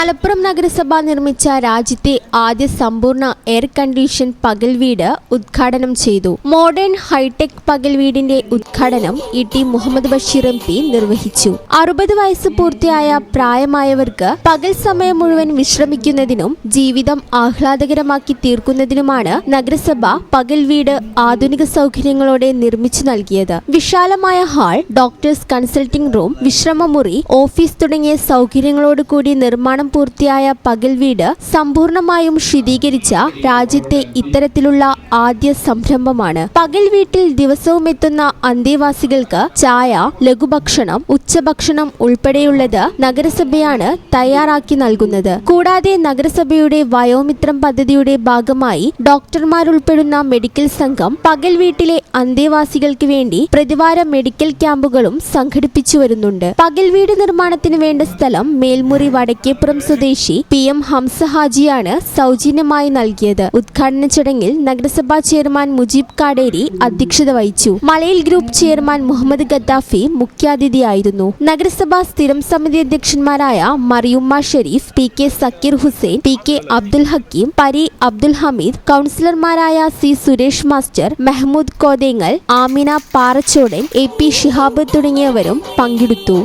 മലപ്പുറം നഗരസഭ നിർമ്മിച്ച രാജ്യത്തെ ആദ്യ സമ്പൂർണ്ണ എയർ കണ്ടീഷൻ പകൽ വീട് ഉദ്ഘാടനം ചെയ്തു. മോഡേൺ ഹൈടെക് പകൽ വീടിന്റെ ഉദ്ഘാടനം ഇ.ടി. മുഹമ്മദ് ബഷീർ MP നിർവഹിച്ചു. 60 വയസ്സ് പൂർത്തിയായ പ്രായമായവർക്ക് പകൽ സമയം മുഴുവൻ വിശ്രമിക്കുന്നതിനും ജീവിതം ആഹ്ലാദകരമാക്കി തീർക്കുന്നതിനുമാണ് നഗരസഭ പകൽ വീട് ആധുനിക സൗകര്യങ്ങളോടെ നിർമ്മിച്ചു നൽകിയത്. വിശാലമായ ഹാൾ, ഡോക്ടേഴ്സ് കൺസൾട്ടിംഗ് റൂം, വിശ്രമമുറി, ഓഫീസ് തുടങ്ങിയ സൗകര്യങ്ങളോടുകൂടി നിർമ്മാണം പൂർത്തിയായ പകൽ വീട് സമ്പൂർണമായും ശീതീകരിച്ച രാജ്യത്തെ ഇത്തരത്തിലുള്ള ആദ്യ സംരംഭമാണ്. പകൽ വീട്ടിൽ ദിവസവും എത്തുന്ന അന്തേവാസികൾക്ക് ചായ, ലഘുഭക്ഷണം, ഉച്ചഭക്ഷണം ഉൾപ്പെടെയുള്ളത് നഗരസഭയാണ് തയ്യാറാക്കി നൽകുന്നത്. കൂടാതെ നഗരസഭയുടെ വയോമിത്രം പദ്ധതിയുടെ ഭാഗമായി ഡോക്ടർമാരുൾപ്പെടുന്ന മെഡിക്കൽ സംഘം പകൽ വീട്ടിലെ അന്തേവാസികൾക്ക് വേണ്ടി പ്രതിവാര മെഡിക്കൽ ക്യാമ്പുകളും സംഘടിപ്പിച്ചു വരുന്നുണ്ട്. പകൽ വീട് നിർമ്മാണത്തിന് വേണ്ട സ്ഥലം മേൽമുറി വടക്കേപ്പുറം സ്വദേശി PM ഹംസ ഹാജിയാണ് സൗജന്യമായി നൽകിയത്. ഉദ്ഘാടന ചടങ്ങിൽ നഗരസഭാ ചെയർമാൻ മുജീബ് കാടേരി അധ്യക്ഷത വഹിച്ചു. മലയിൽ ഗ്രൂപ്പ് ചെയർമാൻ മുഹമ്മദ് ഗദ്ദാഫി മുഖ്യാതിഥിയായിരുന്നു. നഗരസഭാ സ്ഥിരം സമിതി അധ്യക്ഷന്മാരായ മറിയുമ്മ ഷെരീഫ്, PK സക്കീർ ഹുസൈൻ, PK അബ്ദുൽ ഹക്കീം, പരി അബ്ദുൽ ഹമീദ്, കൗൺസിലർമാരായ C Suresh master, Mehmood Kothengal, Amina Parachodan, AP Shihab തുടങ്ങിയവരും പങ്കെടുത്തു.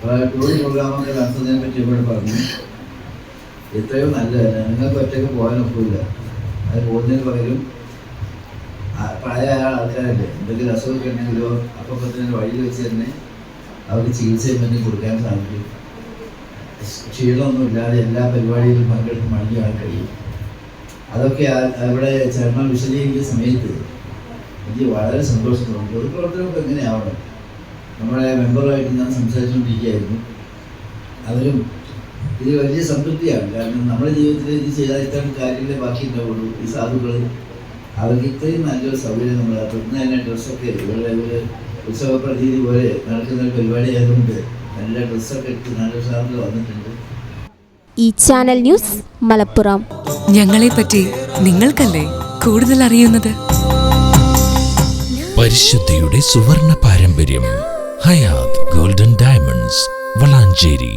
പ്രോഗ്രാമൊക്കെ നടത്തുന്നതിനെ പറ്റി ഇവിടെ പറഞ്ഞു. എത്രയോ നല്ലതല്ല, നിങ്ങൾക്ക് ഒറ്റയ്ക്ക് പോകാനൊക്കില്ല. അത് പോകുന്നതിന് പകരം പ്രായമായ ആൾക്കാരല്ലേ, എന്തെങ്കിലും അസുഖമൊക്കെ ഉണ്ടെങ്കിലോ അപ്പം തന്നെ വഴിയിൽ വെച്ച് തന്നെ അവർക്ക് ചികിത്സയും മറ്റും കൊടുക്കാൻ സാധിക്കും. ക്ഷീണമൊന്നുമില്ലാതെ എല്ലാ പരിപാടിയിലും പങ്കെടുത്ത് മടങ്ങിയാൽ കഴിയും. അതൊക്കെ അവിടെ ചെയർമാൻ വിശദീകരിക്കുന്ന സമയത്ത് എനിക്ക് വളരെ സന്തോഷം തോന്നി. പൊതുപ്രവർത്തനമൊക്കെ എങ്ങനെയാവണം. നമ്മുടെ മെമ്പറുമായിട്ട് ഞാൻ സംസാരിച്ചുകൊണ്ടിരിക്കുകയായിരുന്നു. അവരും ഇത് വലിയ സംതൃപ്തിയാണ്. കാരണം നമ്മുടെ ജീവിതത്തിൽ ഇത് ചെയ്താൽ ഇത്തരം കാര്യങ്ങളെ ബാക്കി ഉണ്ടാവുള്ളൂ. ഈ സാധുക്കൾ അവർക്ക് ഇത്രയും നല്ലൊരു സൗകര്യം നമ്മൾ തുടർന്ന് തന്നെ ഡ്രസ്സൊക്കെ ഇവരുടെ ഒരു ഉത്സവ പ്രതീതി പോലെ നടക്കുന്ന ഒരു പരിപാടി ആയതുകൊണ്ട് നല്ല ഡ്രസ്സൊക്കെ ഇട്ട് നല്ല സാധനങ്ങൾ വന്നിട്ടുണ്ട്. ഈ ചാനൽ ന്യൂസ് മലപ്പുറം. ഞങ്ങളെ പറ്റി നിങ്ങൾക്കല്ലേ കൂടുതൽ അറിയുന്നത്? പരിശുദ്ധിയുടെ സുവർണ പാരമ്പര്യം ഹയാത്ത് ഗോൾഡൻ ഡയമണ്ട്സ് വളാഞ്ചേരി.